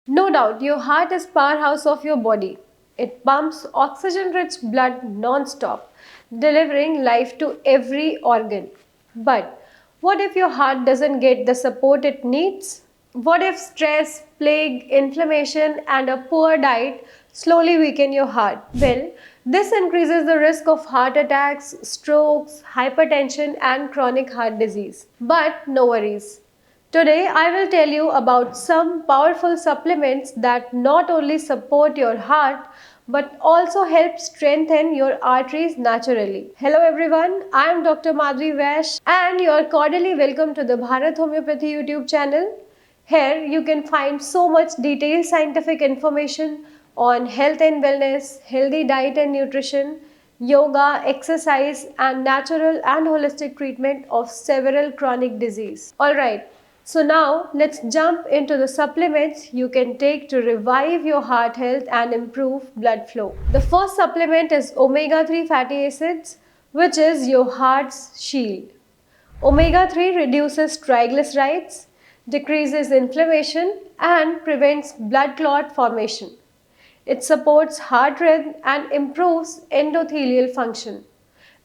No doubt, your heart is powerhouse of your body. It pumps oxygen-rich blood non-stop, delivering life to every organ. But what if your heart doesn't get the support it needs? What if stress, plague, inflammation, and a poor diet slowly weaken your heart? Well, this increases the risk of heart attacks, strokes, hypertension, and chronic heart disease. But no worries. Today, I will tell you about some powerful supplements that not only support your heart but also help strengthen your arteries naturally. Hello everyone, I am Dr. Madhuri Vash and you are cordially welcome to the Bharat Homeopathy YouTube channel. Here you can find so much detailed scientific information on health and wellness, healthy diet and nutrition, yoga, exercise and natural and holistic treatment of several chronic disease. Alright, so now let's jump into the supplements you can take to revive your heart health and improve blood flow. The first supplement is omega-3 fatty acids, which is your heart's shield. Omega-3 reduces triglycerides, decreases inflammation and prevents blood clot formation. It supports heart rhythm and improves endothelial function,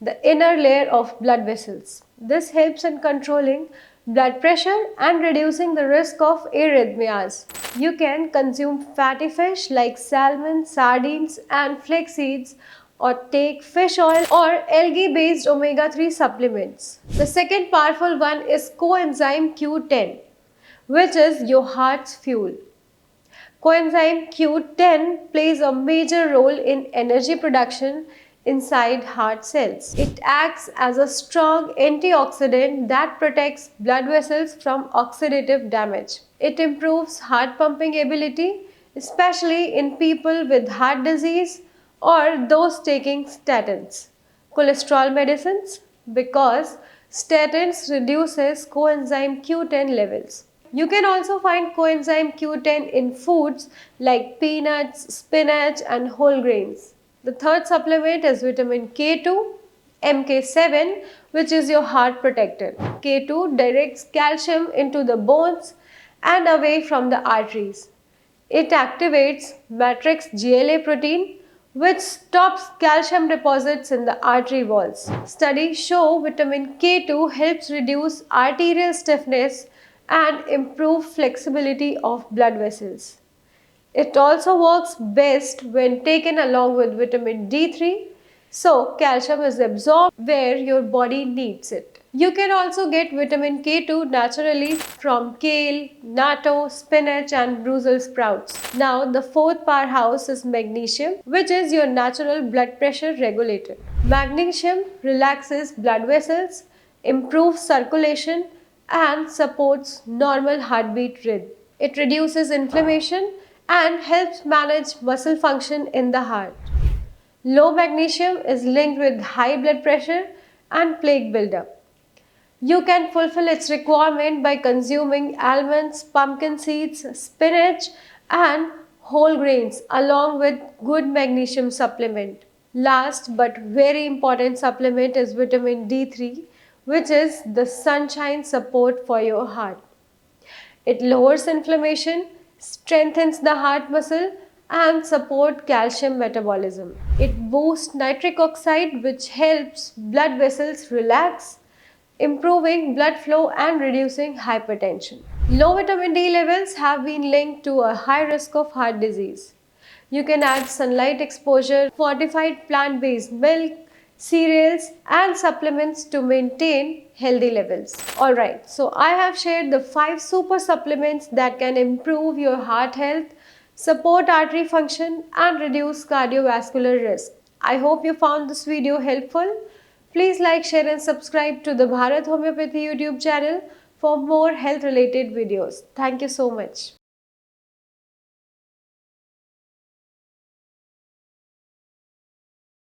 the inner layer of blood vessels. This helps in controlling blood pressure and reducing the risk of arrhythmias. You can consume fatty fish like salmon, sardines and flax seeds or take fish oil or algae-based omega-3 supplements. The second powerful one is coenzyme Q10, which is your heart's fuel. Coenzyme Q10 plays a major role in energy production inside heart cells. It acts as a strong antioxidant that protects blood vessels from oxidative damage. It improves heart pumping ability, especially in people with heart disease or those taking statins. Cholesterol medicines, because statins reduces coenzyme Q10 levels. You can also find coenzyme Q10 in foods like peanuts, spinach and whole grains. The third supplement is vitamin K2, MK7, which is your heart protector. K2 directs calcium into the bones and away from the arteries. It activates matrix GLA protein, which stops calcium deposits in the artery walls. Studies show vitamin K2 helps reduce arterial stiffness and improve flexibility of blood vessels. It also works best when taken along with vitamin D3, so calcium is absorbed where your body needs it. You can also get vitamin K2 naturally from kale, natto, spinach and Brussels sprouts. Now the fourth powerhouse is magnesium, which is your natural blood pressure regulator. Magnesium relaxes blood vessels, improves circulation and supports normal heartbeat rhythm. It reduces inflammation and helps manage muscle function in the heart. Low magnesium is linked with high blood pressure and plaque buildup. You can fulfill its requirement by consuming almonds, pumpkin seeds, spinach and whole grains along with good magnesium supplement. Last but very important supplement is vitamin D3, which is the sunshine support for your heart. It lowers inflammation, strengthens the heart muscle and support calcium metabolism. It boosts nitric oxide, which helps blood vessels relax, improving blood flow and reducing hypertension. Low vitamin D levels have been linked to a high risk of heart disease. You can add sunlight exposure, fortified plant-based milk, cereals and supplements to maintain healthy levels. Alright, so I have shared the 5 super supplements that can improve your heart health, support artery function and reduce cardiovascular risk. I hope you found this video helpful. Please like, share and subscribe to the Bharat Homeopathy YouTube channel for more health related videos. Thank you so much.